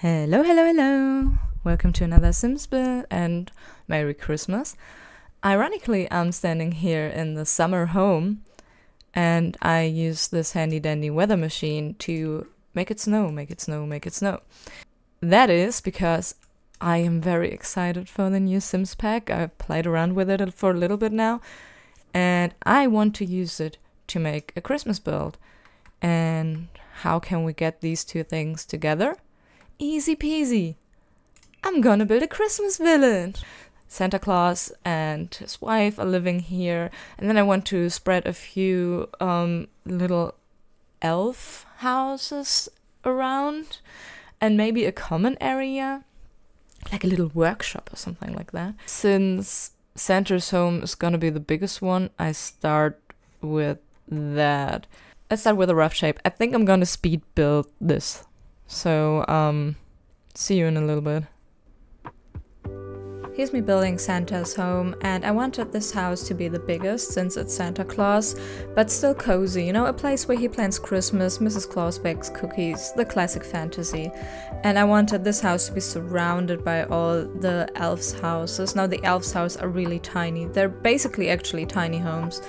Hello, hello, hello! Welcome to another Sims build and Merry Christmas. Ironically, I'm standing here in the summer home and I use this handy dandy weather machine to make it snow, make it snow, make it snow. That is because I am very excited for the new Sims pack. I've played around with it for a little bit now and I want to use it to make a Christmas build. And how can we get these two things together? Easy peasy. I'm gonna build a Christmas village. Santa Claus and his wife are living here, and then I want to spread a few little elf houses around, and maybe a common area, like a little workshop or something like that. Since Santa's home is gonna be the biggest one, I start with that. Let's start with a rough shape. I think I'm gonna speed build this. So, see you in a little bit. Here's me building Santa's home, and I wanted this house to be the biggest since it's Santa Claus, but still cozy, you know, a place where he plans Christmas, Mrs. Claus bakes cookies, the classic fantasy. And I wanted this house to be surrounded by all the elves' houses. Now the elves' houses are really tiny. They're basically actually tiny homes,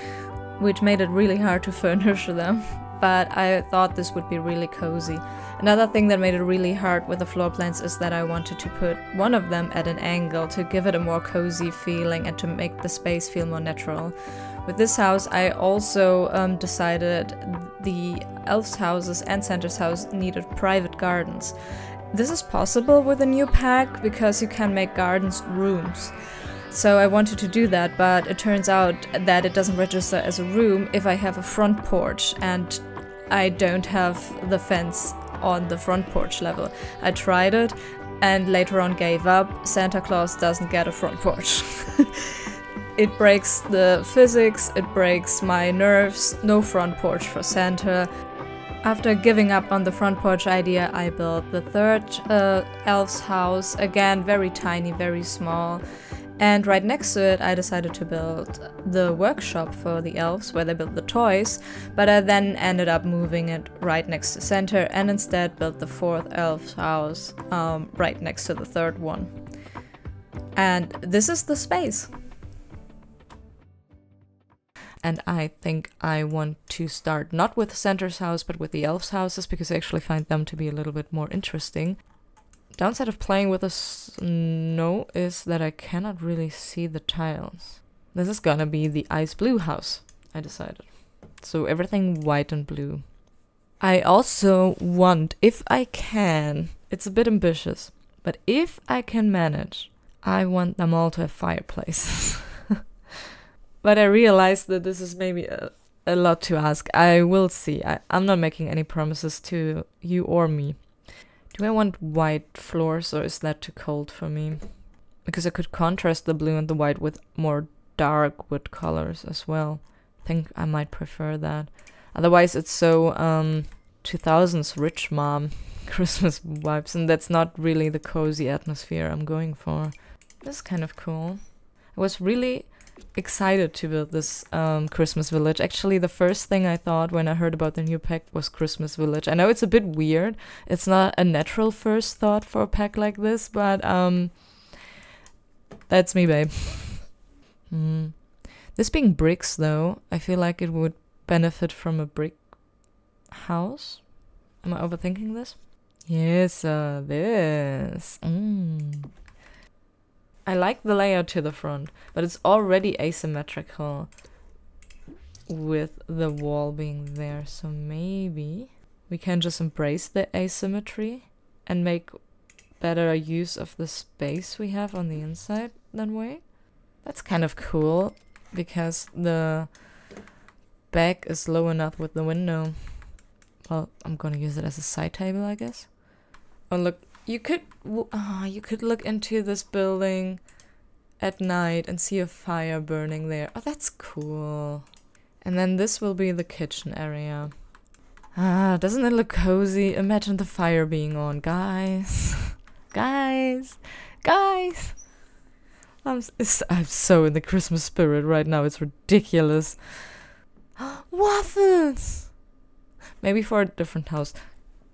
which made it really hard to furnish them. But I thought this would be really cozy. Another thing that made it really hard with the floor plans is that I wanted to put one of them at an angle to give it a more cozy feeling and to make the space feel more natural. With this house, I also decided the elves' houses and Santa's house needed private gardens. This is possible with a new pack because you can make gardens rooms. So I wanted to do that, but it turns out that it doesn't register as a room if I have a front porch and I don't have the fence on the front porch level. I tried it and later on gave up. Santa Claus doesn't get a front porch. It breaks the physics, it breaks my nerves. No front porch for Santa. After giving up on the front porch idea, I built the third elf's house. Again, very tiny, very small. And right next to it, I decided to build the workshop for the elves, where they build the toys, but I then ended up moving it right next to center and instead built the fourth elf's house right next to the third one. And this is the space. And I think I want to start not with Santa's house, but with the elves' houses, because I actually find them to be a little bit more interesting. Downside of playing with the snow is that I cannot really see the tiles. This is gonna be the ice blue house, I decided. So everything white and blue. I also want, if I can, it's a bit ambitious, but if I can manage, I want them all to have fireplaces. But I realized that this is maybe a lot to ask. I will see. I'm not making any promises to you or me. Do I want white floors or is that too cold for me? Because I could contrast the blue and the white with more dark wood colors as well. I think I might prefer that. Otherwise it's so 2000s rich mom Christmas vibes, and that's not really the cozy atmosphere I'm going for. This is kind of cool. I was really excited to build this Christmas village. Actually, the first thing I thought when I heard about the new pack was Christmas village. I know it's a bit weird. It's not a natural first thought for a pack like this, but that's me, babe. This being bricks, though, I feel like it would benefit from a brick house. Am I overthinking this? Yes, this. I like the layout to the front, but it's already asymmetrical with the wall being there, so maybe we can just embrace the asymmetry and make better use of the space we have on the inside that way. That's kind of cool, because the back is low enough with the window. Well, I'm gonna use it as a side table, I guess. Oh, look. You could look into this building at night and see a fire burning there. Oh, that's cool. And then this will be the kitchen area. Doesn't it look cozy? Imagine the fire being on, guys. Guys. I'm so in the Christmas spirit right now. It's ridiculous. Waffles! Maybe for a different house.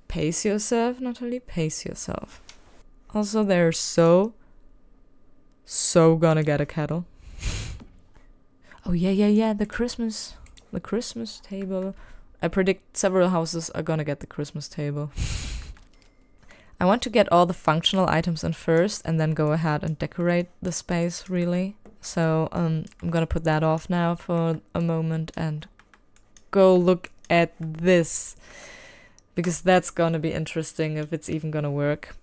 Pace yourself, Natalie, pace yourself. Also, they're so gonna get a kettle. Oh yeah, the Christmas table. I predict several houses are gonna get the Christmas table. I want to get all the functional items in first and then go ahead and decorate the space, really. So I'm gonna put that off now for a moment and go look at this, because that's gonna be interesting if it's even gonna work.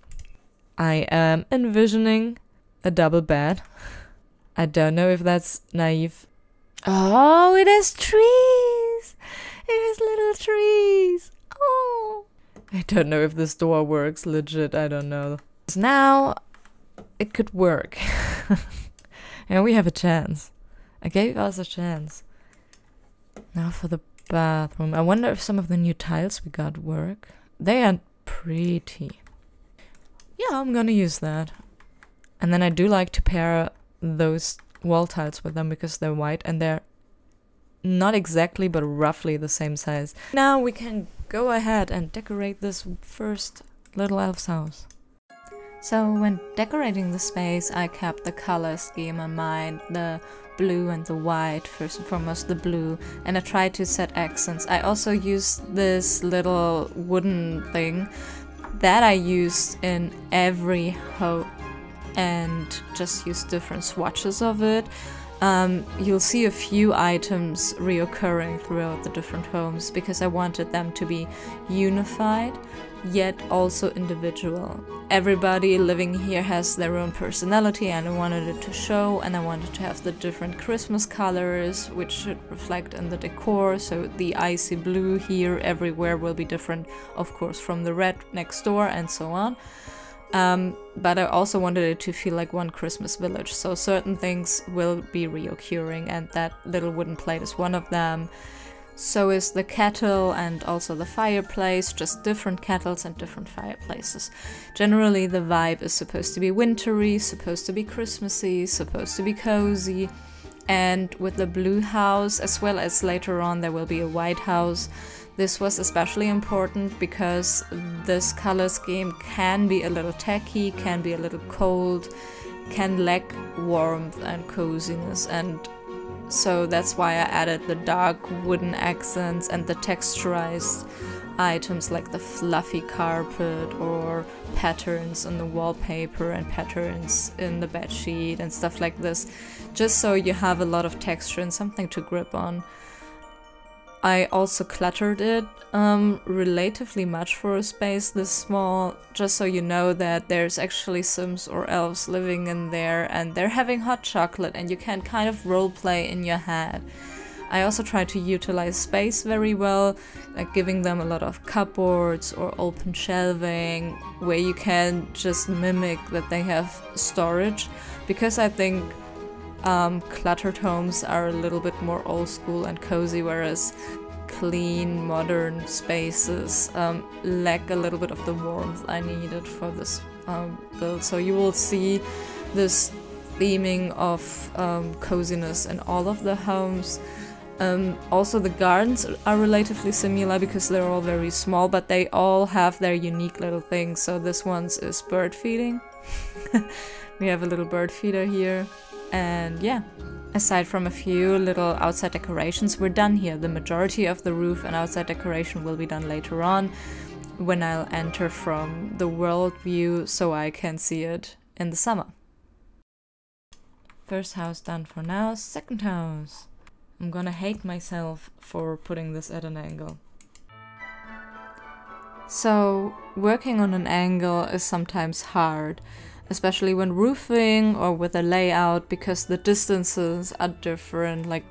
I am envisioning a double bed. I don't know if that's naive. Oh, it has trees! It has little trees! Oh! I don't know if this door works legit, I don't know. Now, it could work. And we have a chance. I gave us a chance. Now for the bathroom. I wonder if some of the new tiles we got work. They are pretty. Yeah, I'm gonna use that. And then I do like to pair those wall tiles with them because they're white and they're not exactly but roughly the same size. Now we can go ahead and decorate this first little elf's house. So when decorating the space, I kept the color scheme in mind, the blue and the white, first and foremost the blue, and I tried to set accents. I also used this little wooden thing that I used in every home and just use different swatches of it. You'll see a few items reoccurring throughout the different homes because I wanted them to be unified yet also individual. Everybody living here has their own personality and I wanted it to show, and I wanted to have the different Christmas colors which should reflect in the decor. So the icy blue here everywhere will be different, of course, from the red next door and so on. But I also wanted it to feel like one Christmas village, so certain things will be reoccurring, and that little wooden plate is one of them. So is the kettle and also the fireplace, just different kettles and different fireplaces. Generally the vibe is supposed to be wintry, supposed to be Christmassy, supposed to be cozy. And with the blue house, as well as later on there will be a white house, this was especially important because this color scheme can be a little tacky, can be a little cold, can lack warmth and coziness, and so that's why I added the dark wooden accents and the texturized items like the fluffy carpet or patterns on the wallpaper and patterns in the bedsheet and stuff like this, just so you have a lot of texture and something to grip on. I also cluttered it relatively much for a space this small, just so you know that there's actually Sims or elves living in there and they're having hot chocolate and you can kind of roleplay in your head. I also try to utilize space very well, like giving them a lot of cupboards or open shelving where you can just mimic that they have storage, because I think cluttered homes are a little bit more old school and cozy, whereas clean, modern spaces lack a little bit of the warmth I needed for this build. So you will see this theming of coziness in all of the homes. Also the gardens are relatively similar because they're all very small, but they all have their unique little things. So this one's is bird feeding. We have a little bird feeder here. And yeah, aside from a few little outside decorations, we're done here. The majority of the roof and outside decoration will be done later on when I'll enter from the world view so I can see it in the summer. First house done for now. Second house. I'm gonna hate myself for putting this at an angle. So working on an angle is sometimes hard, especially when roofing or with a layout, because the distances are different, like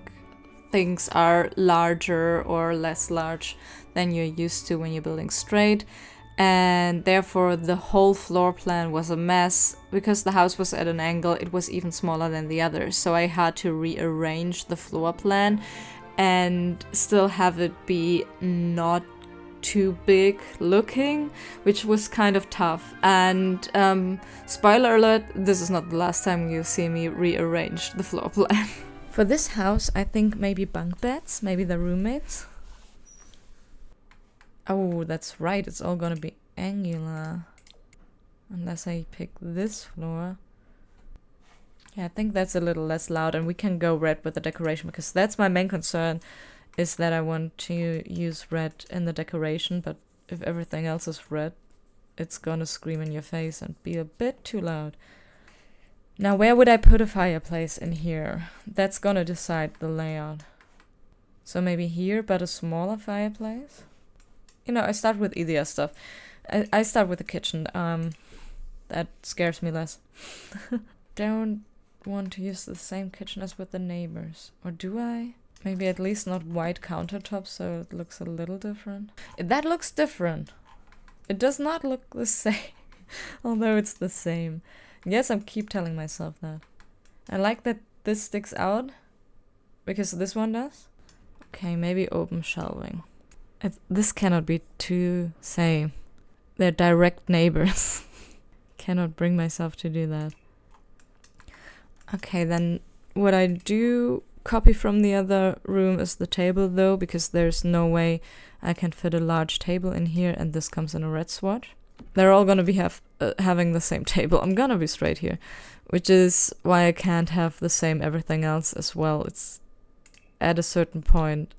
things are larger or less large than you're used to when you're building straight, and therefore the whole floor plan was a mess. Because the house was at an angle, it was even smaller than the others, so I had to rearrange the floor plan and still have it be not too big looking, which was kind of tough. And spoiler alert, this is not the last time you'll see me rearrange the floor plan. For this house, I think maybe bunk beds, maybe the roommates. Oh, that's right, it's all gonna be angular. Unless I pick this floor. Yeah, I think that's a little less loud, and we can go red with the decoration, because that's my main concern, is that I want to use red in the decoration, but if everything else is red, it's gonna scream in your face and be a bit too loud. Now, where would I put a fireplace in here? That's gonna decide the layout. So maybe here, but a smaller fireplace? You know, I start with easier stuff. I start with the kitchen. That scares me less. Don't want to use the same kitchen as with the neighbors. Or do I? Maybe at least not white countertops, so it looks a little different. That looks different. It does not look the same, although it's the same. Yes, I keep telling myself that. I like that this sticks out, because this one does. Okay, maybe open shelving. This cannot be too same. They're direct neighbors. Cannot bring myself to do that. Okay, then what I do copy from the other room is the table, though, because there's no way I can fit a large table in here, and this comes in a red swatch. They're all gonna be having the same table. I'm gonna be straight here, which is why I can't have the same everything else as well. It's at a certain point,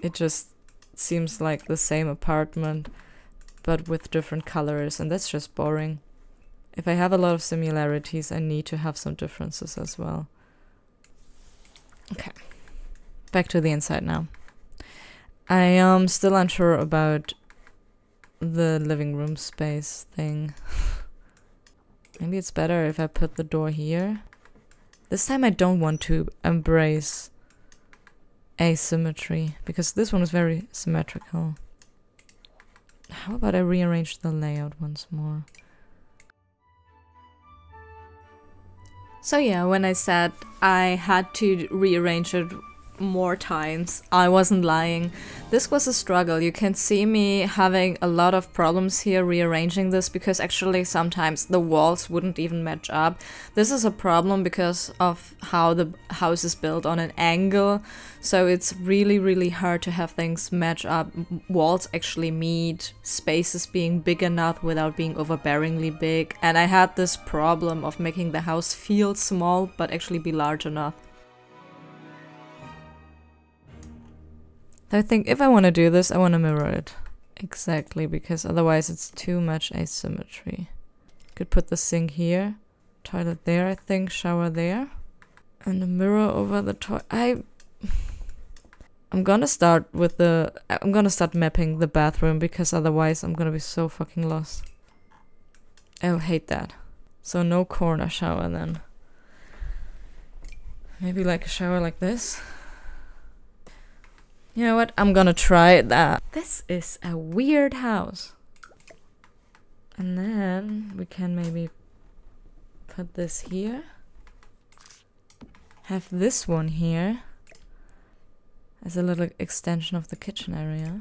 it just seems like the same apartment, but with different colors, and that's just boring. If I have a lot of similarities, I need to have some differences as well. Okay, back to the inside now. I am still unsure about the living room space thing. Maybe it's better if I put the door here. This time I don't want to embrace asymmetry, because this one is very symmetrical. How about I rearrange the layout once more? So yeah, when I said I had to rearrange it more times, I wasn't lying. This was a struggle. You can see me having a lot of problems here rearranging this, because actually sometimes the walls wouldn't even match up. This is a problem because of how the house is built on an angle, so it's really hard to have things match up. Walls actually meet, spaces being big enough without being overbearingly big, and I had this problem of making the house feel small but actually be large enough. I think if I want to do this, I want to mirror it. Exactly, because otherwise it's too much asymmetry. Could put the sink here, toilet there, I think, shower there, and a mirror over the toilet. I'm gonna start with I'm gonna start mapping the bathroom, because otherwise I'm gonna be so fucking lost. I'll hate that. So no corner shower then. Maybe like a shower like this. You know what? I'm gonna try that. This is a weird house. And then we can maybe put this here. Have this one here as a little extension of the kitchen area.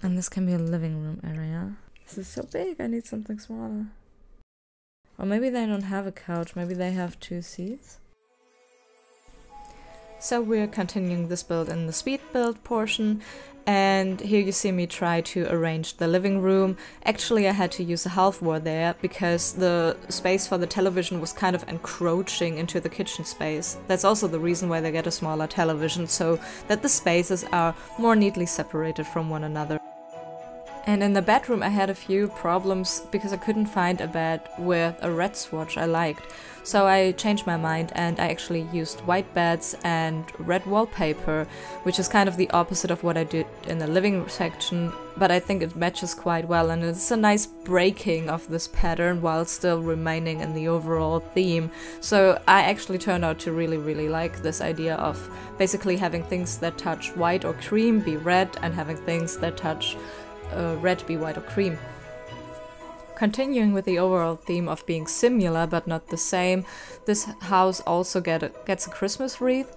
And this can be a living room area. This is so big, I need something smaller. Or maybe they don't have a couch, maybe they have 2 seats. So we're continuing this build in the speed build portion, and here you see me try to arrange the living room. Actually, I had to use a half wall there because the space for the television was kind of encroaching into the kitchen space. That's also the reason why they get a smaller television, so that the spaces are more neatly separated from one another. And in the bedroom I had a few problems because I couldn't find a bed with a red swatch I liked. So I changed my mind and I actually used white beds and red wallpaper, which is kind of the opposite of what I did in the living section, but I think it matches quite well, and it's a nice breaking of this pattern while still remaining in the overall theme. So I actually turned out to really like this idea of basically having things that touch white or cream be red, and having things that touch red be white or cream. Continuing with the overall theme of being similar but not the same, this house also gets a Christmas wreath,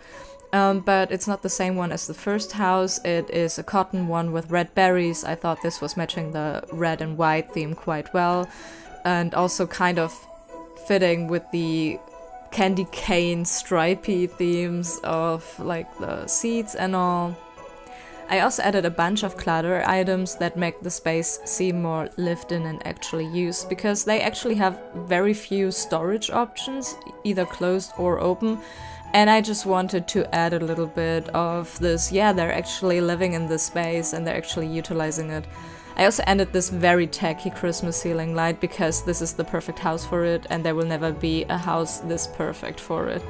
but it's not the same one as the first house. It is a cotton one with red berries. I thought this was matching the red and white theme quite well, and also kind of fitting with the candy cane stripy themes of like the seeds and all. I also added a bunch of clutter items that make the space seem more lived in and actually used, because they actually have very few storage options, either closed or open. And I just wanted to add a little bit of this, yeah, they're actually living in this space and they're actually utilizing it. I also added this very tacky Christmas ceiling light because this is the perfect house for it, and there will never be a house this perfect for it.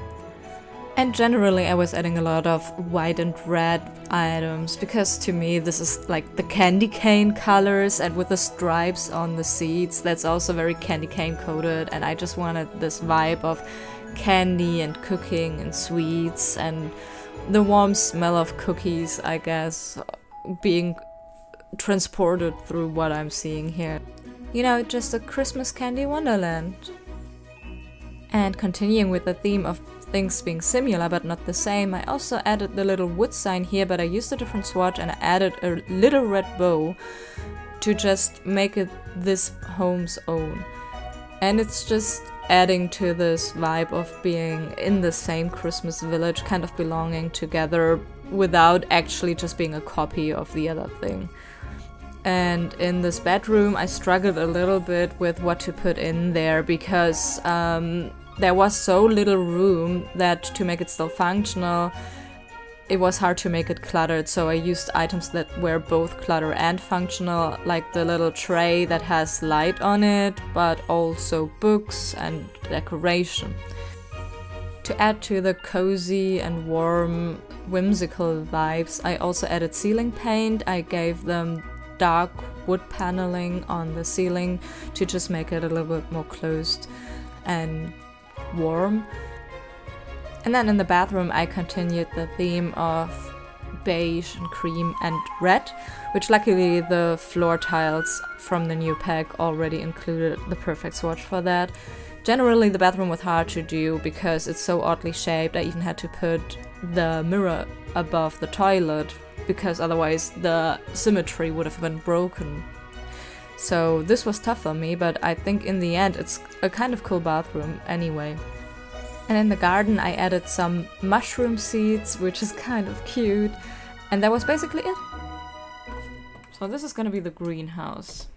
And generally I was adding a lot of white and red items because to me this is like the candy cane colors, and with the stripes on the seats that's also very candy cane coated, and I just wanted this vibe of candy and cooking and sweets and the warm smell of cookies, I guess, being transported through what I'm seeing here. You know, just a Christmas candy wonderland. And continuing with the theme of things being similar but not the same, I also added the little wood sign here, but I used a different swatch and I added a little red bow to just make it this home's own. And it's just adding to this vibe of being in the same Christmas village, kind of belonging together without actually just being a copy of the other thing. And in this bedroom I struggled a little bit with what to put in there because there was so little room that to make it still functional, it was hard to make it cluttered, so I used items that were both clutter and functional, like the little tray that has light on it, but also books and decoration. To add to the cozy and warm, whimsical vibes, I also added ceiling paint. I gave them dark wood paneling on the ceiling to just make it a little bit more closed and warm. And then in the bathroom I continued the theme of beige and cream and red, which luckily the floor tiles from the new pack already included the perfect swatch for that. Generally the bathroom was hard to do because it's so oddly shaped. I even had to put the mirror above the toilet because otherwise the symmetry would have been broken. So this was tough for me, but I think in the end it's a kind of cool bathroom anyway. And in the garden I added some mushroom seeds, which is kind of cute. And that was basically it. So this is gonna be the greenhouse.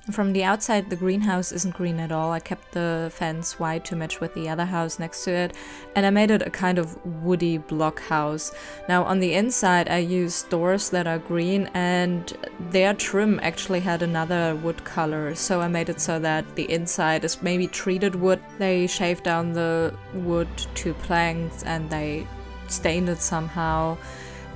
From the outside the greenhouse isn't green at all. I kept the fence white to match with the other house next to it, and I made it a kind of woody block house. Now on the inside I used doors that are green, and their trim actually had another wood color, so I made it so that the inside is maybe treated wood. They shaved down the wood to planks and they stained it somehow.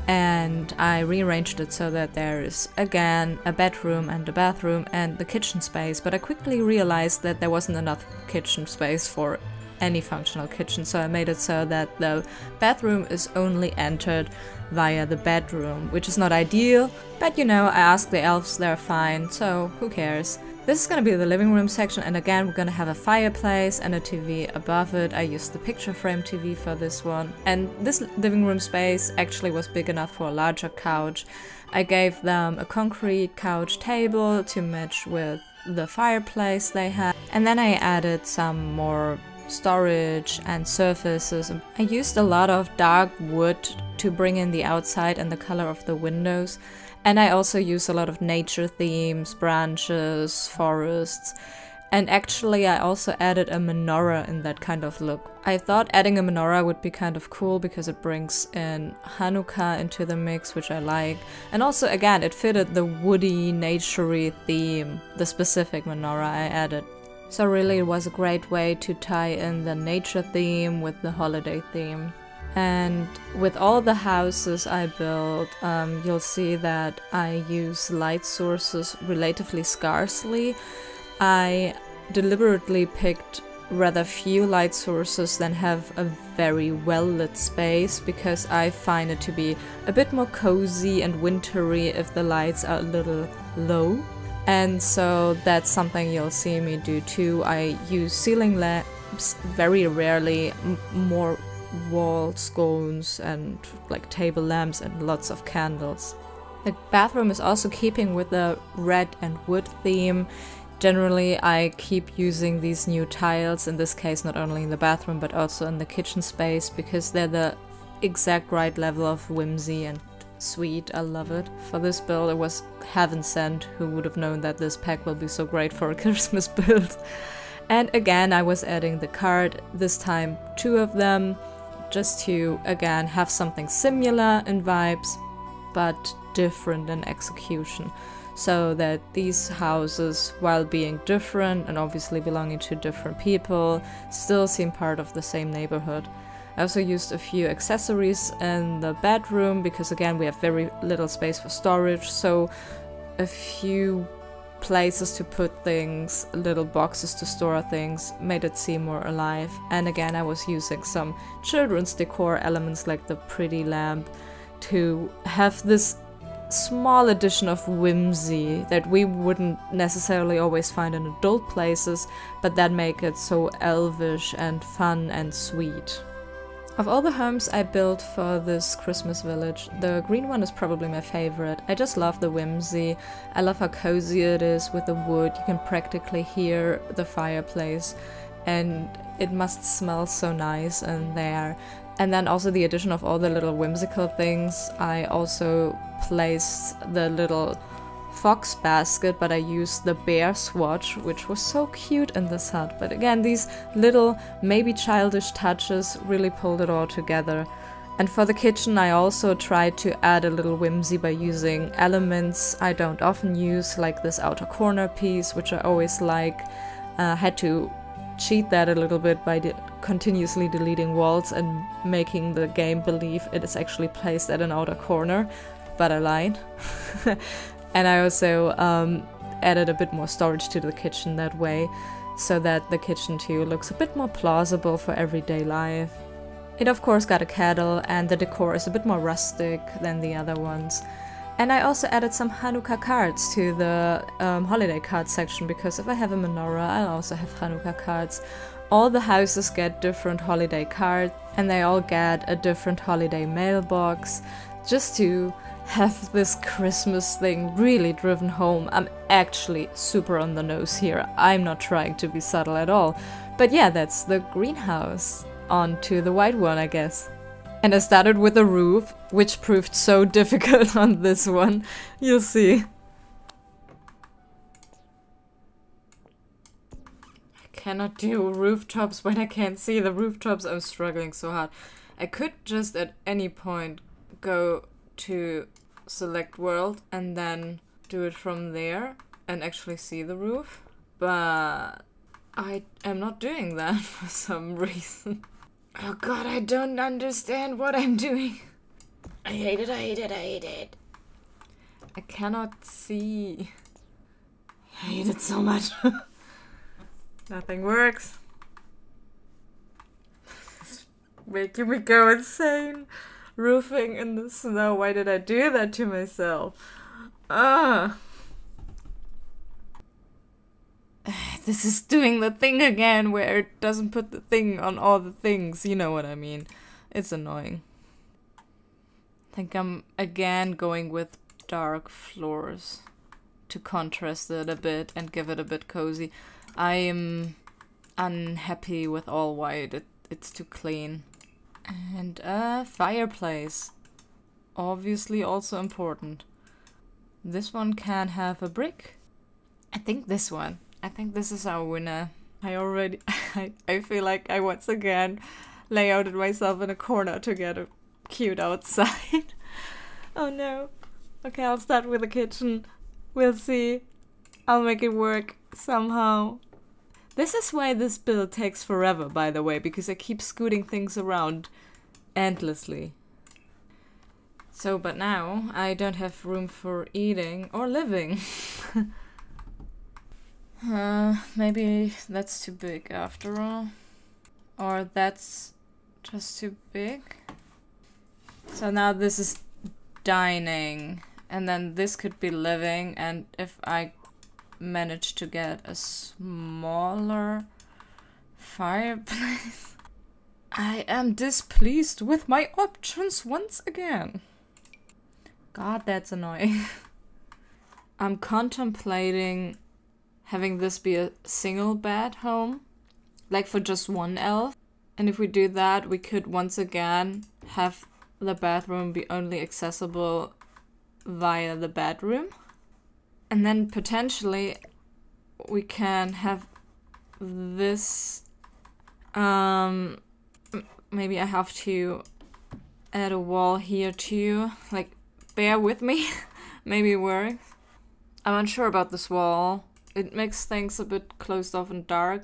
And I rearranged it so that there is again a bedroom and a bathroom and the kitchen space, but I quickly realized that there wasn't enough kitchen space for any functional kitchen, so I made it so that the bathroom is only entered via the bedroom, which is not ideal, but you know, I asked the elves, they're fine, so who cares. This is gonna be the living room section, and again we're gonna have a fireplace and a TV above it. I used the picture frame TV for this one, and this living room space actually was big enough for a larger couch. I gave them a concrete couch table to match with the fireplace they had, and then I added some more storage and surfaces. I used a lot of dark wood to bring in the outside and the color of the windows. And I also use a lot of nature themes, branches, forests, and actually I also added a menorah in that kind of look. I thought adding a menorah would be kind of cool because it brings in Hanukkah into the mix, which I like. And also again, it fitted the woody, naturey theme, the specific menorah I added. So really it was a great way to tie in the nature theme with the holiday theme. And with all the houses I built, you'll see that I use light sources relatively scarcely. I deliberately picked rather few light sources than have a very well lit space because I find it to be a bit more cozy and wintry if the lights are a little low. And so that's something you'll see me do too. I use ceiling lamps very rarely, more wall scones and like table lamps and lots of candles. The bathroom is also keeping with the red and wood theme. Generally I keep using these new tiles, in this case not only in the bathroom but also in the kitchen space, because they're the exact right level of whimsy and sweet. I love it. For this build, it was heaven sent. Who would have known that this pack will be so great for a Christmas build? And again, I was adding the card, this time 2 of them, just to, again, have something similar in vibes, but different in execution. So that these houses, while being different and obviously belonging to different people, still seem part of the same neighborhood. I also used a few accessories in the bedroom because again we have very little space for storage, so a few places to put things, little boxes to store things, made it seem more alive. And again I was using some children's decor elements like the pretty lamp to have this small addition of whimsy that we wouldn't necessarily always find in adult places, but that make it so elvish and fun and sweet. Of all the homes I built for this Christmas village, the green one is probably my favorite. I just love the whimsy. I love how cozy it is with the wood. You can practically hear the fireplace and it must smell so nice in there. And then also the addition of all the little whimsical things. I also placed the little fox basket, but I used the bear swatch, which was so cute in this hut. But again, these little, maybe childish touches really pulled it all together. And for the kitchen, I also tried to add a little whimsy by using elements I don't often use, like this outer corner piece, which I always like. Had to cheat that a little bit by continuously deleting walls and making the game believe it is actually placed at an outer corner, but I lied. And I also added a bit more storage to the kitchen that way, so that the kitchen too looks a bit more plausible for everyday life. It of course got a kettle, and the decor is a bit more rustic than the other ones. And I also added some Hanukkah cards to the holiday card section, because if I have a menorah, I'll also have Hanukkah cards. All the houses get different holiday cards, and they all get a different holiday mailbox, just to have this Christmas thing really driven home. I'm actually super on the nose here. I'm not trying to be subtle at all. But yeah, that's the greenhouse. On to the white one, I guess. And I started with the roof, which proved so difficult on this one. You'll see. I cannot do rooftops when I can't see the rooftops. I'm struggling so hard. I could just at any point go to select world and then do it from there and actually see the roof, but I am not doing that for some reason. Oh god, I don't understand what I'm doing. I hate it, I hate it, I hate it. I cannot see. I hate it so much. Nothing works. It's making me go insane. Roofing in the snow. Why did I do that to myself? This is doing the thing again where it doesn't put the thing on all the things. You know what I mean. It's annoying. I think I'm again going with dark floors to contrast it a bit and give it a bit cozy. I am unhappy with all white. It's too clean. And a fireplace. Obviously also important. This one can have a brick. I think this one. I think this is our winner. I feel like I once again layouted myself in a corner to get a cute outside. Oh no. Okay, I'll start with the kitchen. We'll see. I'll make it work somehow. This is why this build takes forever, by the way, because I keep scooting things around endlessly. So, but now I don't have room for eating or living. Maybe that's too big after all. Or that's just too big. So now this is dining, and then this could be living, and if I manage to get a smaller fireplace. I am displeased with my options once again. God, that's annoying. I'm contemplating having this be a single bed home, like for just one elf. And if we do that, we could once again have the bathroom be only accessible via the bedroom. And then potentially we can have this, maybe I have to add a wall here too, like, bear with me, maybe it works. I'm unsure about this wall. It makes things a bit closed off and dark.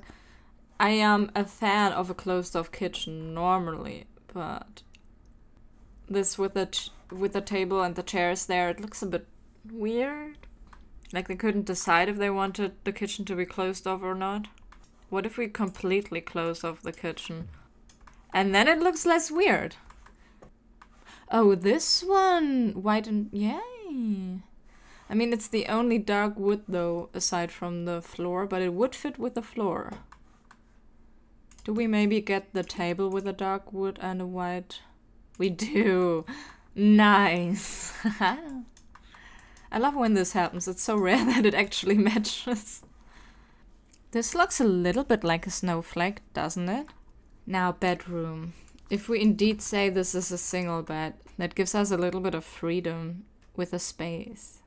I am a fan of a closed off kitchen normally, but this with the table and the chairs there, it looks a bit weird. Like they couldn't decide if they wanted the kitchen to be closed off or not. What if we completely close off the kitchen? And then it looks less weird. Oh, this one! White and... yay! I mean, it's the only dark wood, though, aside from the floor, but it would fit with the floor. Do we maybe get the table with a dark wood and a white? We do! Nice! I love when this happens. It's so rare that it actually matches. This looks a little bit like a snowflake, doesn't it? Now, bedroom. If we indeed say this is a single bed, that gives us a little bit of freedom with a space.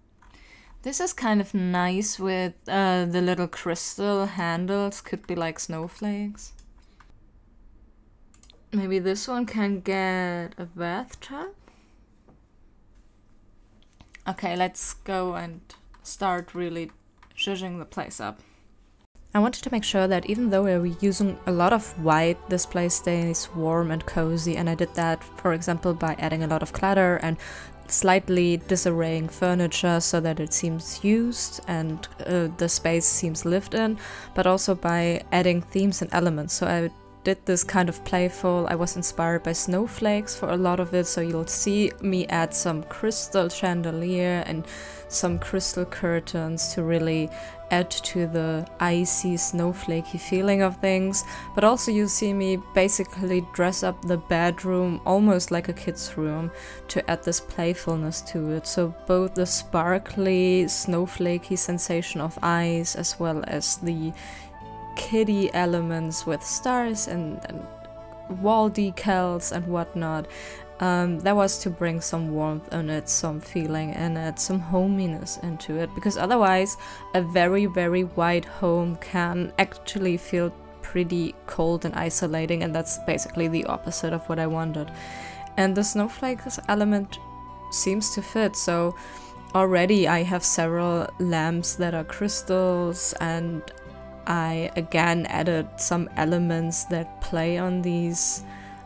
This is kind of nice with the little crystal handles, could be like snowflakes. Maybe this one can get a bathtub? Okay, let's go and start really zhuzhing the place up. I wanted to make sure that even though we're using a lot of white, this place stays warm and cozy, and I did that, for example, by adding a lot of clutter and slightly disarraying furniture so that it seems used and the space seems lived in, but also by adding themes and elements. So I did this kind of playful. I was inspired by snowflakes for a lot of it, so you'll see me add some crystal chandelier and some crystal curtains to really add to the icy, snowflakey feeling of things. But also you'll see me basically dress up the bedroom almost like a kid's room to add this playfulness to it. So both the sparkly, snowflakey sensation of ice as well as the kiddie elements with stars and wall decals and whatnot. That was to bring some warmth in it, some feeling in it, some hominess into it, because otherwise a very, very white home can actually feel pretty cold and isolating, and that's basically the opposite of what I wanted. And the snowflakes element seems to fit, so already I have several lamps that are crystals, and I again added some elements that play on these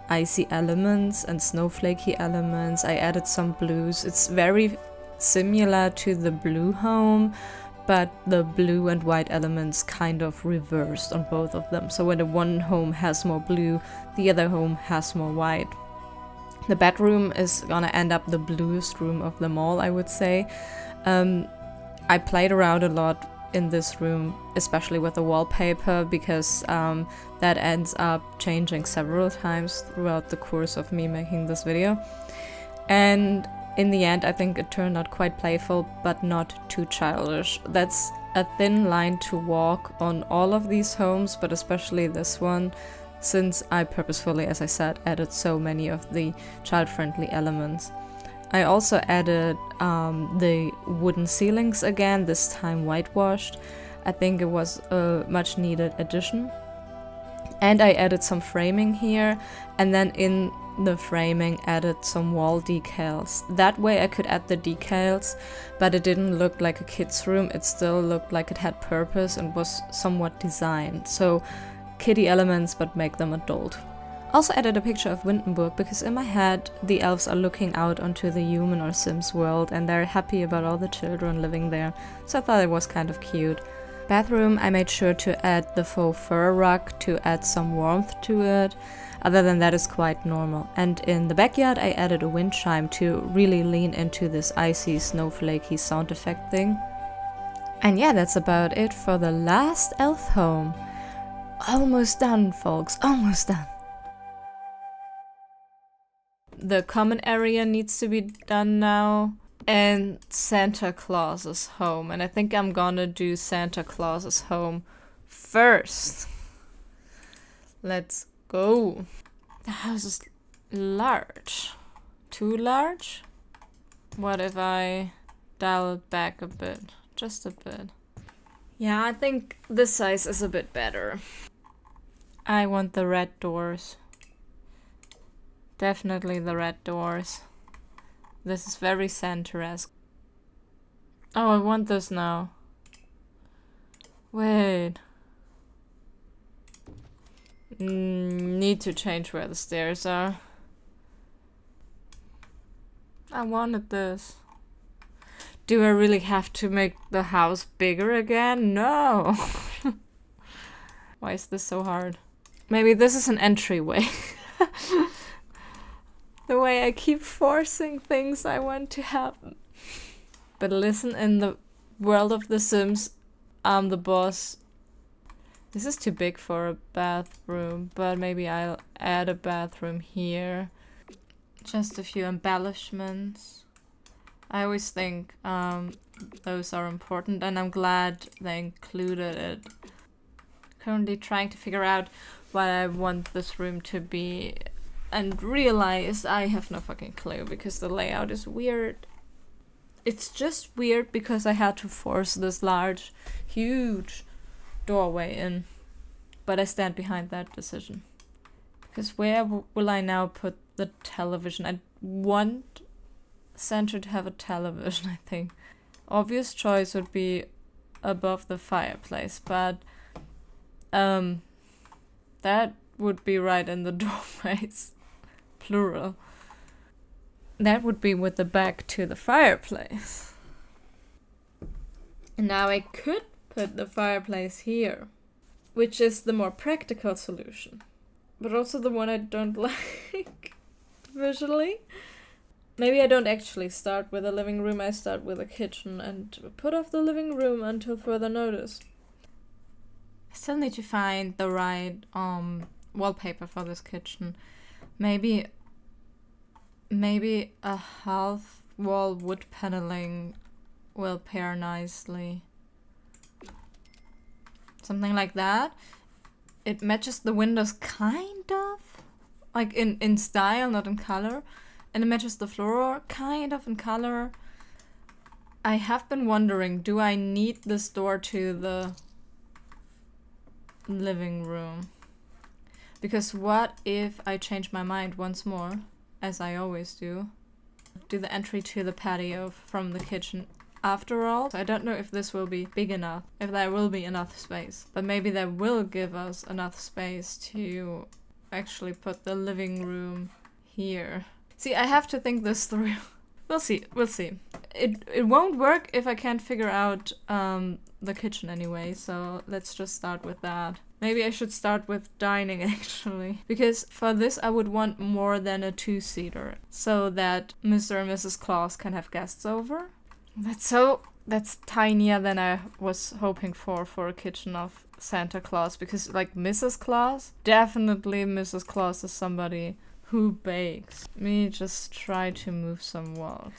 icy elements and snowflakey elements. I added some blues. It's very similar to the blue home, but the blue and white elements kind of reversed on both of them. So when the one home has more blue, the other home has more white. The bedroom is gonna end up the bluest room of them all, I would say. I played around a lot in this room, especially with the wallpaper, because that ends up changing several times throughout the course of me making this video. And in the end, I think it turned out quite playful, but not too childish. That's a thin line to walk on all of these homes, but especially this one, since I purposefully, as I said, added so many of the child-friendly elements. I also added the wooden ceilings again, this time whitewashed. I think it was a much needed addition. And I added some framing here, and then in the framing added some wall decals. That way I could add the decals, but it didn't look like a kid's room. It still looked like it had purpose and was somewhat designed. So kiddie elements, but make them adult. Also added a picture of Windenburg, because in my head the elves are looking out onto the human or Sims world and they're happy about all the children living there, so I thought it was kind of cute. Bathroom, I made sure to add the faux fur rug to add some warmth to it. Other than that, it's quite normal. And in the backyard I added a wind chime to really lean into this icy, snowflakey sound effect thing. And yeah, that's about it for the last elf home. Almost done, folks, almost done. The common area needs to be done now, and Santa Claus's home. And I think I'm gonna do Santa Claus's home first. Let's go. The house is large. too large? What if I dial it back a bit? Just a bit. Yeah, I think this size is a bit better. I want the red doors. Definitely the red doors. This is very Santa-esque. Oh, I want this now. Wait. Need to change where the stairs are. I wanted this. Do I really have to make the house bigger again? No! Why is this so hard? Maybe this is an entryway. The way I keep forcing things I want to happen. But listen, in the world of The Sims, I'm the boss. This is too big for a bathroom, but maybe I'll add a bathroom here. Just a few embellishments. I always think those are important, and I'm glad they included it. Currently trying to figure out what I want this room to be, and realize I have no fucking clue because the layout is weird. It's just weird because I had to force this large, huge doorway in. But I stand behind that decision. Because where will I now put the television? I want Santa to have a television, I think. Obvious choice would be above the fireplace, but that would be right in the doorways. Plural. That would be with the back to the fireplace. And now I could put the fireplace here, which is the more practical solution, but also the one I don't like visually. Maybe I don't actually start with a living room, I start with a kitchen and put off the living room until further notice. I still need to find the right wallpaper for this kitchen. Maybe a half wall wood paneling will pair nicely. Something like that. It matches the windows kind of. Like in style, not in color. And it matches the floor kind of in color. I have been wondering, do I need this door to the living room? Because what if I change my mind once more, as I always do? Do the entry to the patio from the kitchen after all. I don't know if this will be big enough, if there will be enough space. But maybe that will give us enough space to actually put the living room here. See, I have to think this through. We'll see, we'll see. It won't work if I can't figure out the kitchen anyway, so let's just start with that. Maybe I should start with dining actually, because for this I would want more than a two-seater, so that Mr. and Mrs. Claus can have guests over. That's tinier than I was hoping for a kitchen of Santa Claus, because like Mrs. Claus, definitely Mrs. Claus is somebody who bakes. Let me just try to move some walls.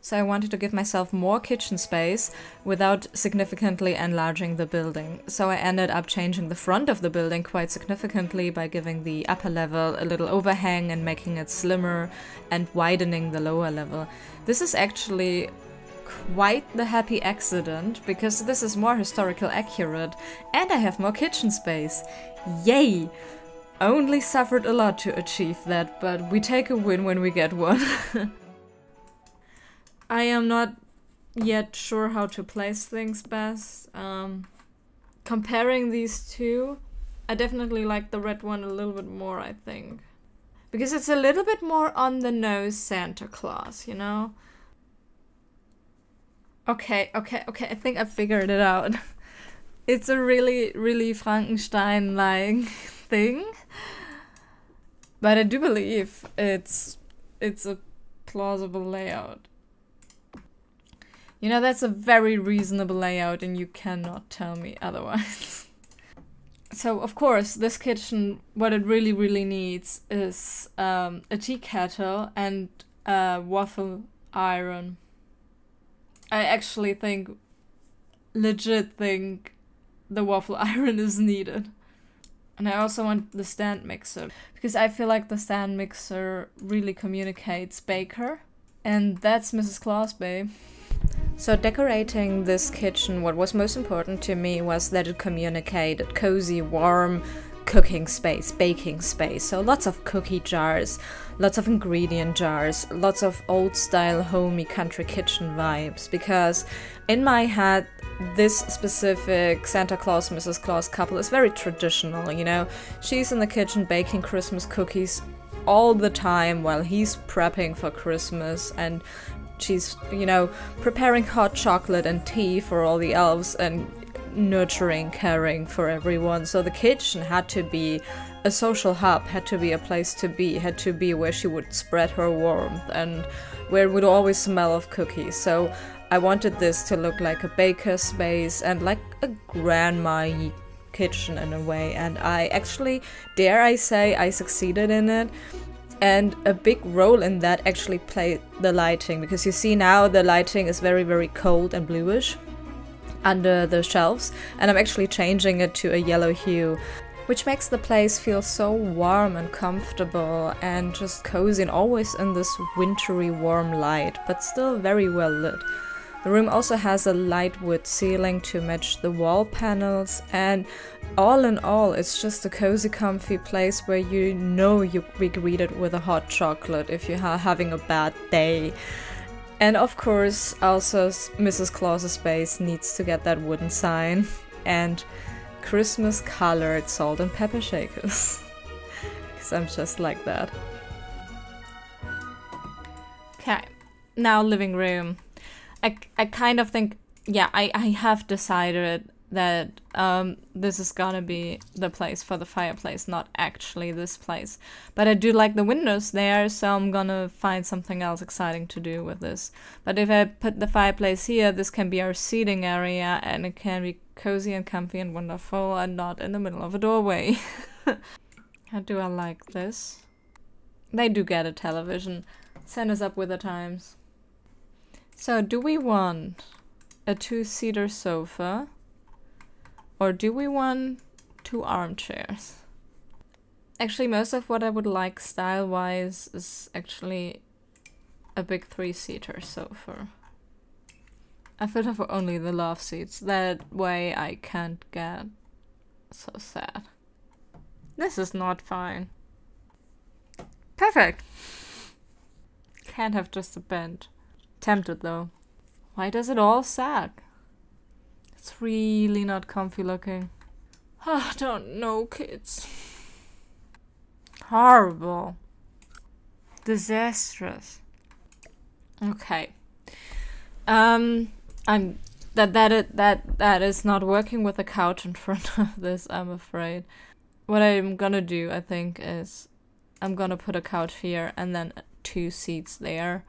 So I wanted to give myself more kitchen space without significantly enlarging the building. So I ended up changing the front of the building quite significantly by giving the upper level a little overhang and making it slimmer and widening the lower level. This is actually quite the happy accident, because this is more historical accurate and I have more kitchen space. Yay! Only suffered a lot to achieve that, but we take a win when we get one. I am not yet sure how to place things best. Comparing these two, I definitely like the red one a little bit more, I think. Because it's a little bit more on the nose Santa Claus, you know? Okay, I think I figured it out. It's a really Frankenstein-like thing. But I do believe it's a plausible layout. You know, that's a very reasonable layout and you cannot tell me otherwise. So, of course, this kitchen, what it really needs is a tea kettle and a waffle iron. I actually legit think the waffle iron is needed. And I also want the stand mixer, because I feel like the stand mixer really communicates baker. And that's Mrs. Claus, babe. So decorating this kitchen, what was most important to me was that it communicated cozy, warm cooking space, baking space. So lots of cookie jars, lots of ingredient jars, lots of old style homey country kitchen vibes, because in my head this specific Santa Claus, Mrs. Claus couple is very traditional, you know. She's in the kitchen baking Christmas cookies all the time while he's prepping for Christmas, and she's, you know, preparing hot chocolate and tea for all the elves and nurturing, caring for everyone. So the kitchen had to be a social hub, had to be a place to be, had to be where she would spread her warmth and where it would always smell of cookies. So I wanted this to look like a baker space and like a grandma kitchen in a way, and I actually, dare I say, I succeeded in it. And a big role in that actually played the lighting, because you see now the lighting is very, very cold and bluish under the shelves, and I'm actually changing it to a yellow hue, which makes the place feel so warm and comfortable and just cozy and always in this wintry warm light, but still very well lit. The room also has a light wood ceiling to match the wall panels, and all in all, it's just a cozy, comfy place where you know you'll be greeted with a hot chocolate if you're having a bad day. And of course, also Mrs. Claus's space needs to get that wooden sign and Christmas colored salt and pepper shakers. Because I'm just like that. Okay, now living room. I kind of think, yeah, I have decided that this is gonna be the place for the fireplace, not actually this place. But I do like the windows there, so I'm gonna find something else exciting to do with this. But if I put the fireplace here, this can be our seating area, and it can be cozy and comfy and wonderful and not in the middle of a doorway. How do I like this? They do get a television. Santa's up with the times. So, do we want a two-seater sofa, or do we want two armchairs? Actually, most of what I would like style-wise is actually a big three-seater sofa. I fit for only the love seats, that way I can't get so sad. This is not fine. Perfect! Can't have just a bench. Tempted though. Why does it all sag? It's really not comfy looking. I don't know, kids. Horrible. Disastrous. Okay. That is not working with the couch in front of this, I'm afraid. What I'm gonna do, I think, is I'm gonna put a couch here and then two seats there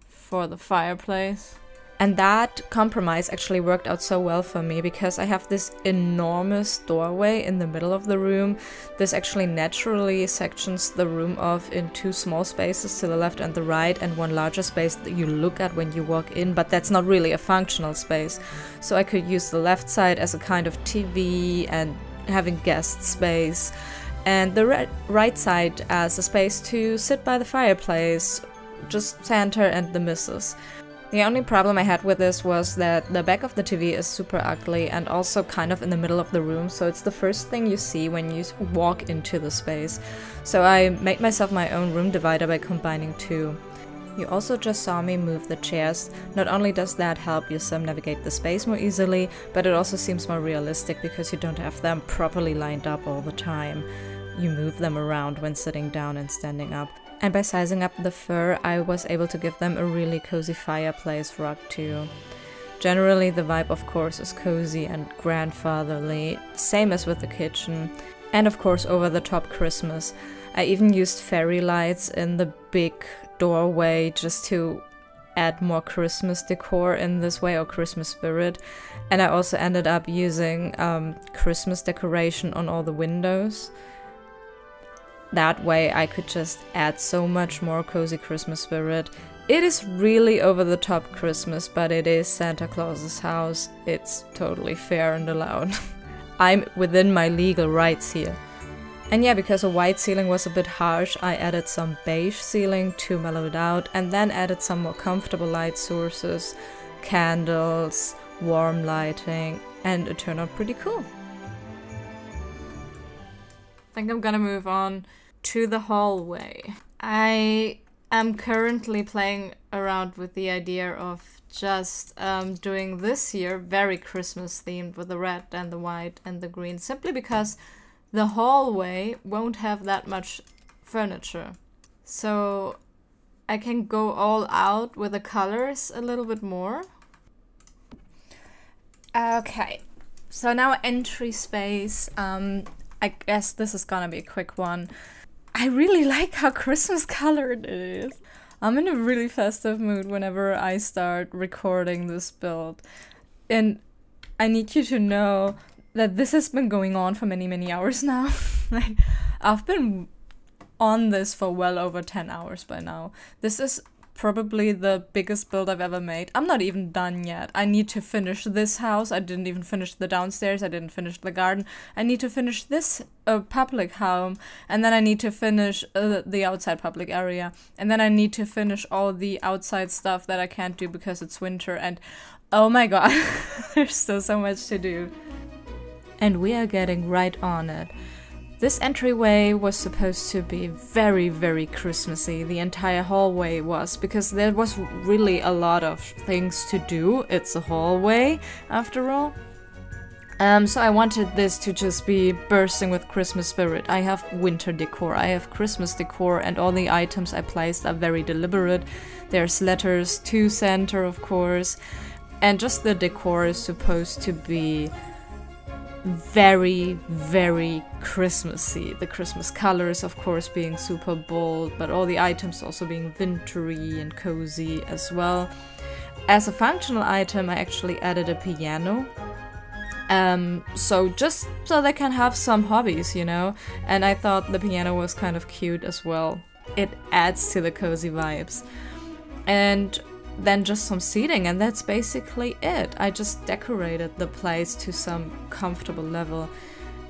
for the fireplace. And that compromise actually worked out so well for me, because I have this enormous doorway in the middle of the room. This actually naturally sections the room off in two small spaces to the left and the right, and one larger space that you look at when you walk in, but that's not really a functional space. So I could use the left side as a kind of TV and having guest space, and the right side as a space to sit by the fireplace, just Santa and the missus. The only problem I had with this was that the back of the TV is super ugly and also kind of in the middle of the room, so it's the first thing you see when you walk into the space. So I made myself my own room divider by combining two. You also just saw me move the chairs. Not only does that help your sim navigate the space more easily, but it also seems more realistic because you don't have them properly lined up all the time. You move them around when sitting down and standing up. And by sizing up the fur, I was able to give them a really cozy fireplace rug too. Generally, the vibe of course is cozy and grandfatherly, same as with the kitchen. And of course over the top Christmas. I even used fairy lights in the big doorway just to add more Christmas decor in this way, or Christmas spirit. And I also ended up using Christmas decoration on all the windows. That way I could just add so much more cozy Christmas spirit. It is really over the top Christmas, but it is Santa Claus's house. It's totally fair and allowed. I'm within my legal rights here. And yeah, because a white ceiling was a bit harsh, I added some beige ceiling to mellow it out, and then added some more comfortable light sources, candles, warm lighting, and it turned out pretty cool. I think I'm gonna move on to the hallway. I am currently playing around with the idea of just doing this year very Christmas themed with the red and the white and the green, simply because the hallway won't have that much furniture. So I can go all out with the colors a little bit more. Okay, so now entry space. I guess this is gonna be a quick one. I really like how Christmas colored it is. I'm in a really festive mood whenever I start recording this build. And I need you to know that this has been going on for many hours now. Like, I've been on this for well over 10 hours by now. This is probably the biggest build I've ever made. I'm not even done yet. I need to finish this house. I didn't even finish the downstairs. I didn't finish the garden. I need to finish this public home, and then I need to finish the outside public area, and then I need to finish all the outside stuff that I can't do because it's winter, and oh my god, there's still so much to do. And we are getting right on it. This entryway was supposed to be very Christmassy. The entire hallway was, because there was really a lot of things to do. It's a hallway, after all. So I wanted this to just be bursting with Christmas spirit. I have winter decor, I have Christmas decor, and all the items I placed are very deliberate. There's letters to Santa, of course, and just the decor is supposed to be very Christmassy. The Christmas colors, of course, being super bold, but all the items also being wintry and cozy as well. As a functional item, I actually added a piano. So just so they can have some hobbies, you know? And I thought the piano was kind of cute as well. It adds to the cozy vibes. And then just some seating, and that's basically it. I just decorated the place to some comfortable level.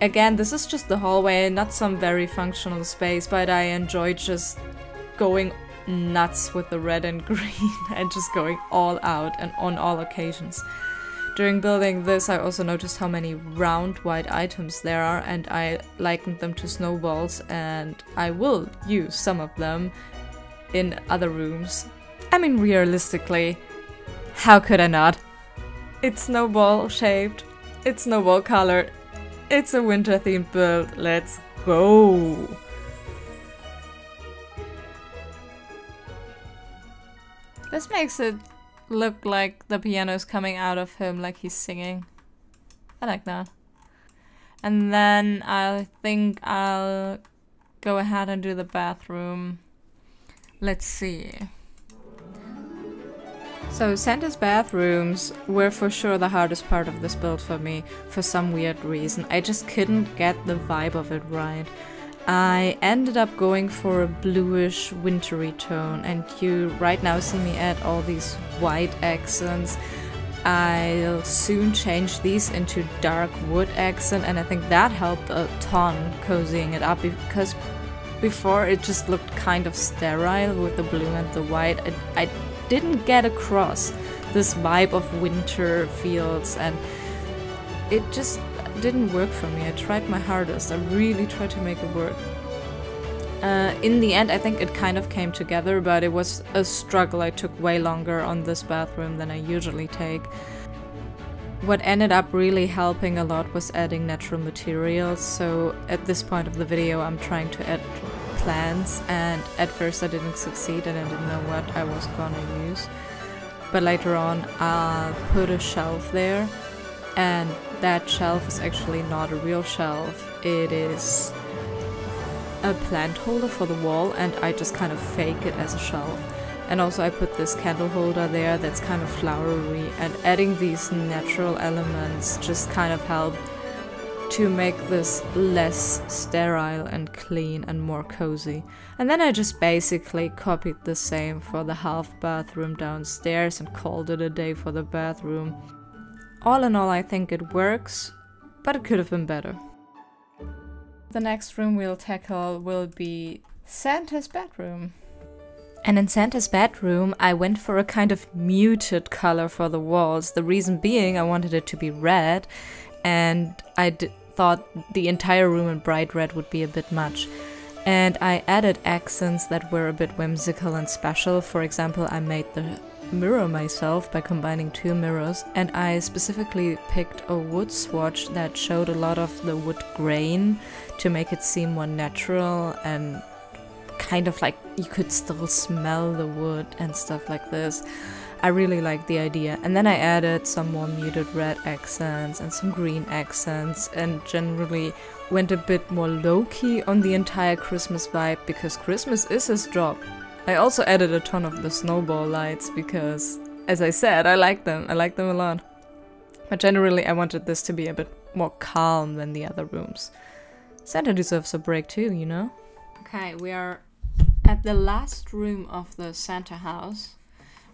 Again, this is just the hallway, not some very functional space, but I enjoyed just going nuts with the red and green and just going all out and on all occasions. During building this, I also noticed how many round white items there are, and I likened them to snowballs, and I will use some of them in other rooms. I mean, realistically, how could I not? It's snowball shaped, it's snowball colored, it's a winter themed build, let's go! This makes it look like the piano's coming out of him, like he's singing. I like that. And then I think I'll go ahead and do the bathroom. Let's see. So Santa's bathrooms were for sure the hardest part of this build for me, for some weird reason. I just couldn't get the vibe of it right. I ended up going for a bluish wintry tone, and you right now see me add all these white accents. I'll soon change these into dark wood accent, and I think that helped a ton cozying it up, because before it just looked kind of sterile with the blue and the white. I didn't get across this vibe of winter fields, and it just didn't work for me. I tried my hardest. I really tried to make it work. In the end, I think it kind of came together, but it was a struggle. I took way longer on this bathroom than I usually take. What ended up really helping a lot was adding natural materials. So at this point of the video, I'm trying to add plants, and at first I didn't succeed and I didn't know what I was gonna use. But later on, I'll put a shelf there, and that shelf is actually not a real shelf. It is a plant holder for the wall, and I just kind of fake it as a shelf. And also I put this candle holder there that's kind of flowery, and adding these natural elements just kind of help to make this less sterile and clean and more cozy. And then I just basically copied the same for the half bathroom downstairs and called it a day for the bathroom. All in all, I think it works, but it could have been better. The next room we'll tackle will be Santa's bedroom. And in Santa's bedroom, I went for a kind of muted color for the walls. The reason being I wanted it to be red, and I thought the entire room in bright red would be a bit much. And I added accents that were a bit whimsical and special. For example, I made the mirror myself by combining 2 mirrors, and I specifically picked a wood swatch that showed a lot of the wood grain to make it seem more natural and kind of like you could still smell the wood and stuff like this. I really liked the idea. And then I added some more muted red accents and some green accents, and generally went a bit more low-key on the entire Christmas vibe, because Christmas is his job. I also added a ton of the snowball lights because, as I said, I like them. I like them a lot. But generally I wanted this to be a bit more calm than the other rooms. Santa deserves a break too, you know? Okay, we are at the last room of the Santa house,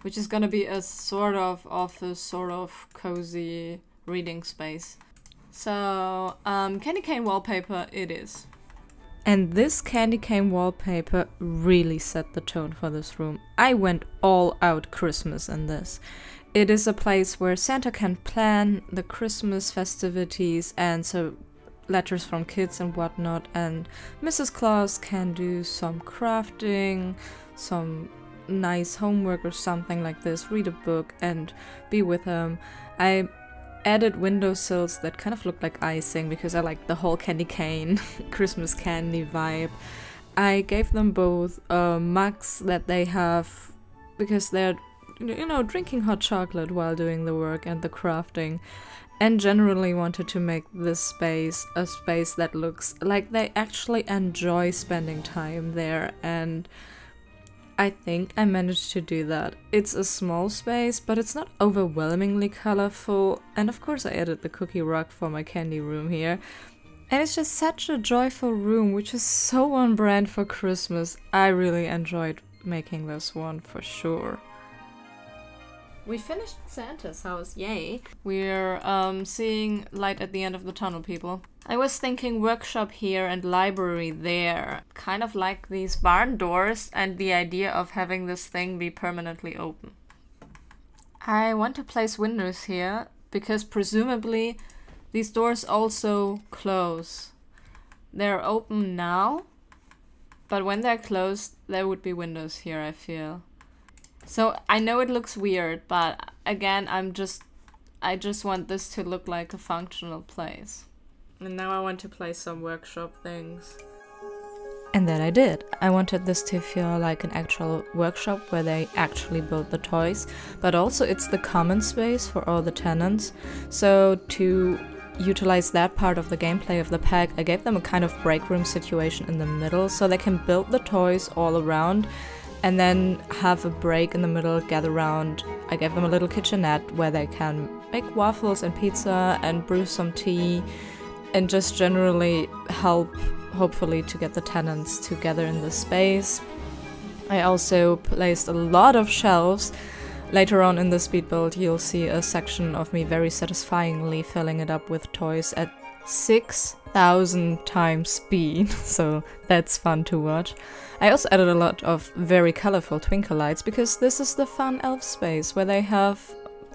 which is gonna be a sort of office, sort of cozy reading space. So, candy cane wallpaper it is. And this candy cane wallpaper really set the tone for this room. I went all out Christmas in this. It is a place where Santa can plan the Christmas festivities and so letters from kids and whatnot, and Mrs. Claus can do some crafting, some nice homework or something like this, read a book and be with him. I added windowsills that kind of look like icing because I like the whole candy cane Christmas candy vibe. I gave them both mugs that they have because they're, you know, drinking hot chocolate while doing the work and the crafting, and generally wanted to make this space a space that looks like they actually enjoy spending time there, and I think I managed to do that. It's a small space, but it's not overwhelmingly colorful, and of course I added the cookie rug for my candy room here. And it's just such a joyful room, which is so on brand for Christmas. I really enjoyed making this one for sure. We finished Santa's house, yay! We're seeing light at the end of the tunnel, people. I was thinking workshop here and library there. Kind of like these barn doors and the idea of having this thing be permanently open. I want to place windows here because presumably these doors also close. They're open now, but when they're closed there would be windows here, I feel. So I know it looks weird, but again, I just want this to look like a functional place. And now I want to place some workshop things. And that I did. I wanted this to feel like an actual workshop where they actually build the toys, but also it's the common space for all the tenants. So to utilize that part of the gameplay of the pack, I gave them a kind of break room situation in the middle so they can build the toys all around and then have a break in the middle, gather around. I gave them a little kitchenette where they can make waffles and pizza and brew some tea and just generally help, hopefully, to get the tenants together in the space. I also placed a lot of shelves. Later on in the speed build you'll see a section of me very satisfyingly filling it up with toys at 6,000 times speed, so that's fun to watch. I also added a lot of very colorful twinkle lights because this is the fun elf space where they have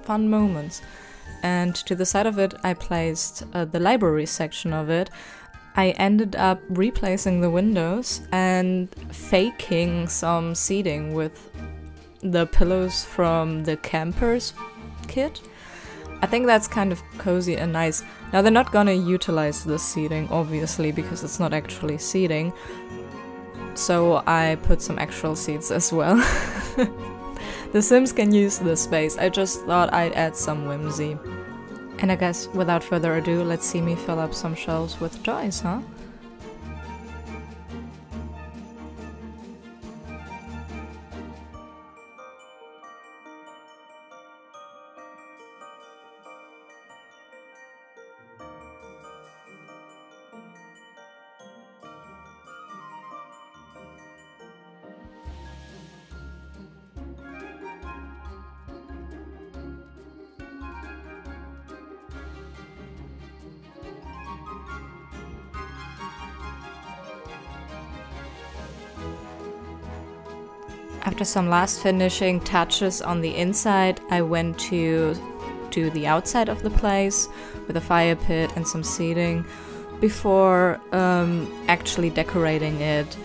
fun moments. And to the side of it I placed the library section of it. I ended up replacing the windows and faking some seating with the pillows from the campers kit. I think that's kind of cozy and nice. Now they're not gonna utilize this seating, obviously, because it's not actually seating. So I put some actual seats as well. The Sims can use this space. I just thought I'd add some whimsy. And I guess without further ado, let's see me fill up some shelves with toys, huh? After some last finishing touches on the inside, I went to do the outside of the place with a fire pit and some seating before actually decorating it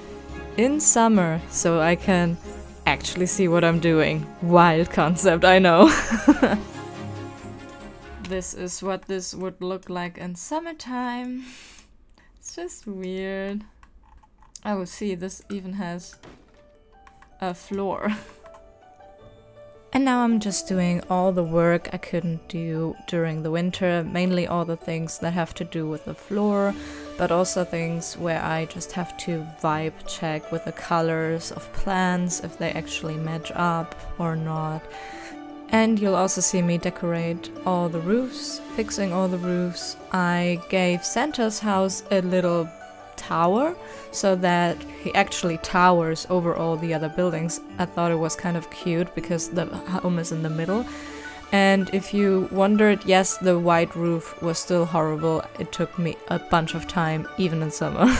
in summer so I can actually see what I'm doing. Wild concept, I know. This is what this would look like in summertime. It's just weird. Oh, see, this even has a floor. And now I'm just doing all the work I couldn't do during the winter, mainly all the things that have to do with the floor, but also things where I just have to vibe check with the colors of plants, if they actually match up or not. And you'll also see me decorate all the roofs, fixing all the roofs. I gave Santa's house a little tower so that he actually towers over all the other buildings. I thought it was kind of cute because the home is in the middle. And if you wondered, yes, the white roof was still horrible. It took me a bunch of time, even in summer.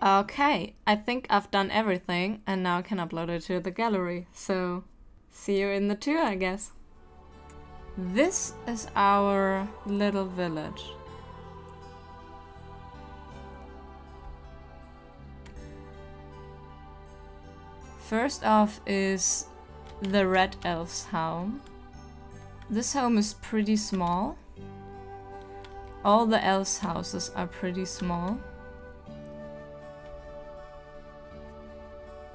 Okay, I think I've done everything and now I can upload it to the gallery. So, see you in the tour, I guess. This is our little village. First off is the Red Elf's home. This home is pretty small. All the elves' houses are pretty small.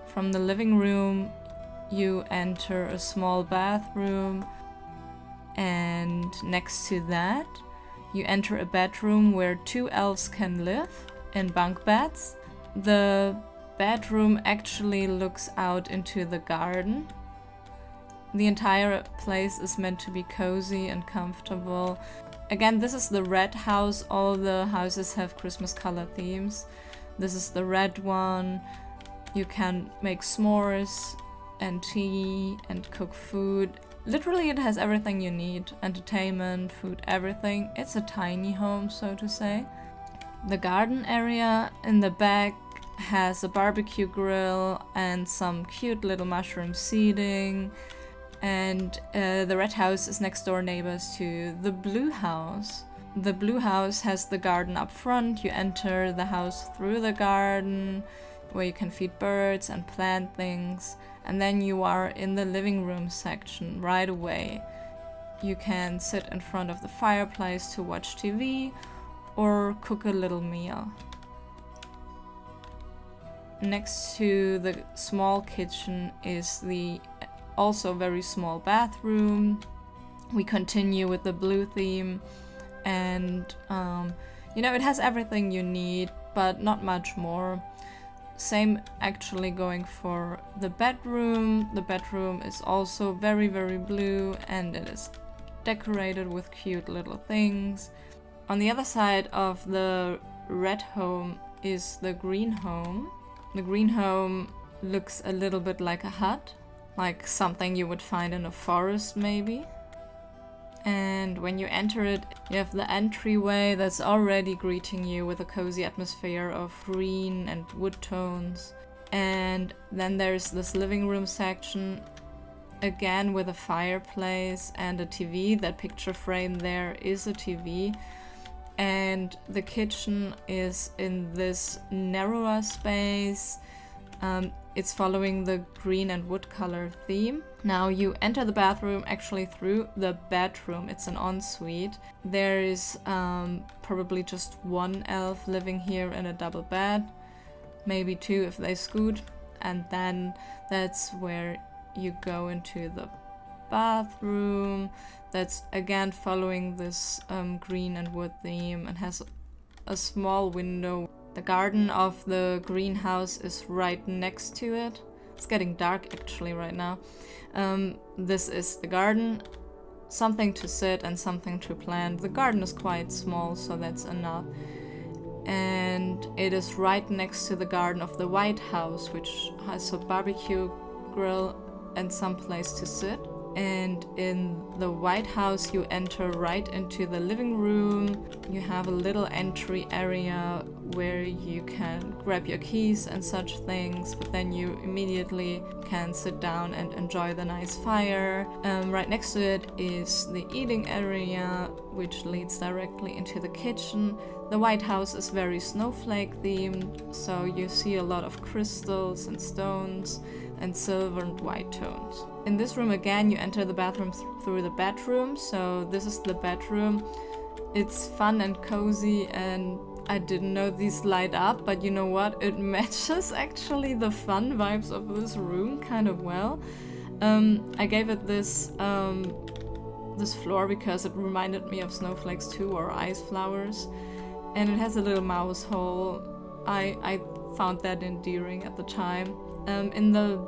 From the living room, you enter a small bathroom, and next to that, you enter a bedroom where 2 elves can live in bunk beds. The bedroom actually looks out into the garden. The entire place is meant to be cozy and comfortable. Again, this is the red house. All the houses have Christmas color themes. This is the red one. You can make s'mores and tea and cook food. Literally, it has everything you need. Entertainment, food, everything. It's a tiny home, so to say. The garden area in the back has a barbecue grill and some cute little mushroom seating. And the red house is next door neighbors to the blue house. The blue house has the garden up front. You enter the house through the garden, where you can feed birds and plant things. And then you are in the living room section right away. You can sit in front of the fireplace to watch TV or cook a little meal. Next to the small kitchen is the also very small bathroom. We continue with the blue theme, and you know, it has everything you need, but not much more. Same actually going for the bedroom. The bedroom is also very, very blue, and it is decorated with cute little things. On the other side of the red home is the green home. The green home looks a little bit like a hut, like something you would find in a forest maybe. And when you enter it, you have the entryway that's already greeting you with a cozy atmosphere of green and wood tones. And then there's this living room section, again with a fireplace and a TV. That picture frame there is a TV. And the kitchen is in this narrower space. It's following the green and wood color theme. Now you enter the bathroom actually through the bedroom. It's an ensuite. There is probably just 1 elf living here in a double bed, maybe 2 if they scoot, and then that's where you go into the bathroom. That's again following this green and wood theme and has a small window. The garden of the greenhouse is right next to it. It's getting dark actually right now. This is the garden. Something to sit and something to plant. The garden is quite small, so that's enough. And it is right next to the garden of the White House, which has a barbecue grill and some place to sit. And in the White House, you enter right into the living room. You have a little entry area where you can grab your keys and such things, but then you immediately can sit down and enjoy the nice fire. Right next to it is the eating area, which leads directly into the kitchen. The White House is very snowflake themed, so you see a lot of crystals and stones and silver and white tones. In this room again, you enter the bathroom through the bedroom, so this is the bedroom. It's fun and cozy, and I didn't know these light up, but you know what? It matches actually the fun vibes of this room kind of well. I gave it this floor because it reminded me of Snowflakes 2 or Ice Flowers, and it has a little mouse hole. I found that endearing at the time. In the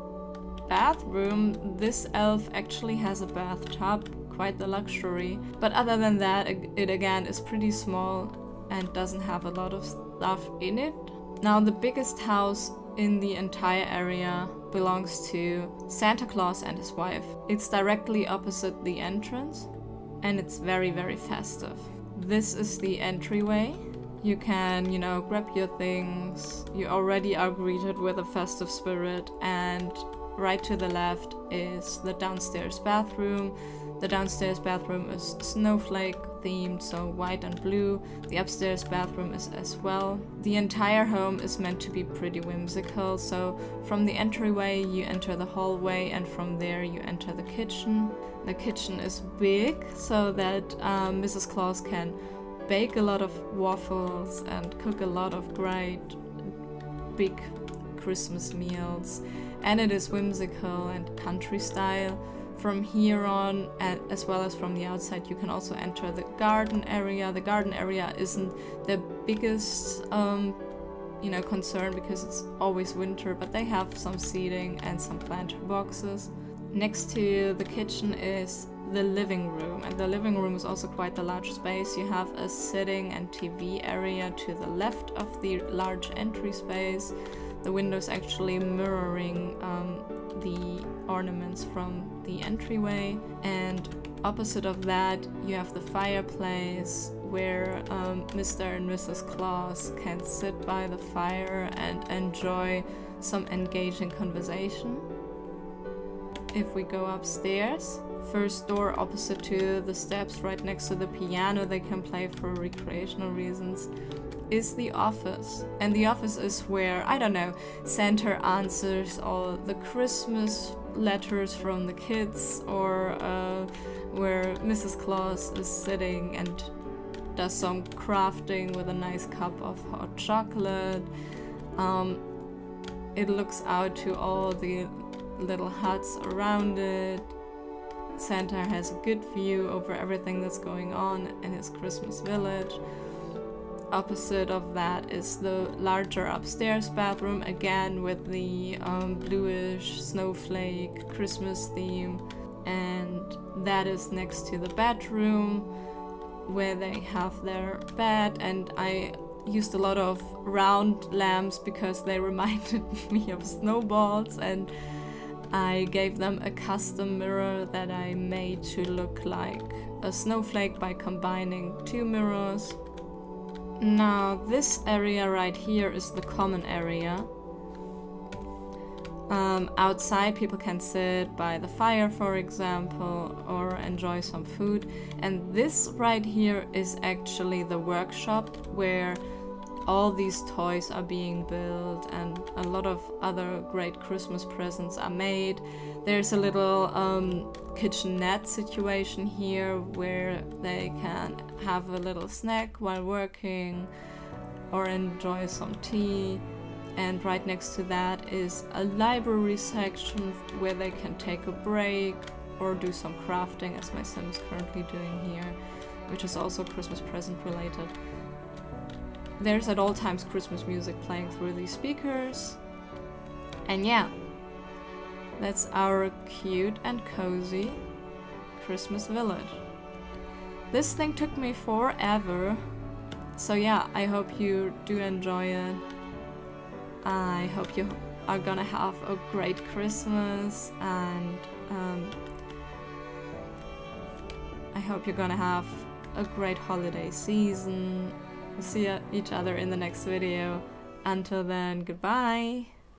bathroom, this elf actually has a bathtub, quite the luxury. But other than that, it again is pretty small and doesn't have a lot of stuff in it. Now, the biggest house in the entire area belongs to Santa Claus and his wife. It's directly opposite the entrance, and it's very, very festive. This is the entryway. You can, you know, grab your things. You already are greeted with a festive spirit, and right to the left is the downstairs bathroom. The downstairs bathroom is snowflake themed, so white and blue. The upstairs bathroom is as well. The entire home is meant to be pretty whimsical, so from the entryway you enter the hallway, and from there you enter the kitchen. The kitchen is big, so that Mrs. Claus can bake a lot of waffles and cook a lot of great big Christmas meals, and it is whimsical and country style. From here on, as well as from the outside, you can also enter the garden area. The garden area isn't the biggest concern because it's always winter, but they have some seating and some planter boxes. Next to the kitchen is the living room, and the living room is also quite a large space. You have a sitting and TV area to the left of the large entry space. The windows actually mirroring the ornaments from the entryway, and opposite of that you have the fireplace where Mr. and Mrs. Claus can sit by the fire and enjoy some engaging conversation. If we go upstairs, first door opposite to the steps right next to the piano they can play for recreational reasons is the office. And the office is where, I don't know, Santa answers all the Christmas letters from the kids, or where Mrs. Claus is sitting and does some crafting with a nice cup of hot chocolate. It looks out to all the little huts around it. Santa has a good view over everything that's going on in his Christmas village. Opposite of that is the larger upstairs bathroom, again with the bluish snowflake Christmas theme, and that is next to the bedroom where they have their bed. And I used a lot of round lamps because they reminded me of snowballs, and I gave them a custom mirror that I made to look like a snowflake by combining two mirrors. Now this area right here is the common area. Outside people can sit by the fire, for example, or enjoy some food. And this right here is actually the workshop where all these toys are being built and a lot of other great Christmas presents are made. There's a little kitchenette situation here where they can have a little snack while working or enjoy some tea. And right next to that is a library section where they can take a break or do some crafting, as my son is currently doing here, which is also Christmas present related. There's at all times Christmas music playing through these speakers. And yeah, that's our cute and cozy Christmas village. This thing took me forever, so yeah, I hope you do enjoy it. I hope you are gonna have a great Christmas, and I hope you're gonna have a great holiday season. We'll see each other in the next video. Until then, goodbye!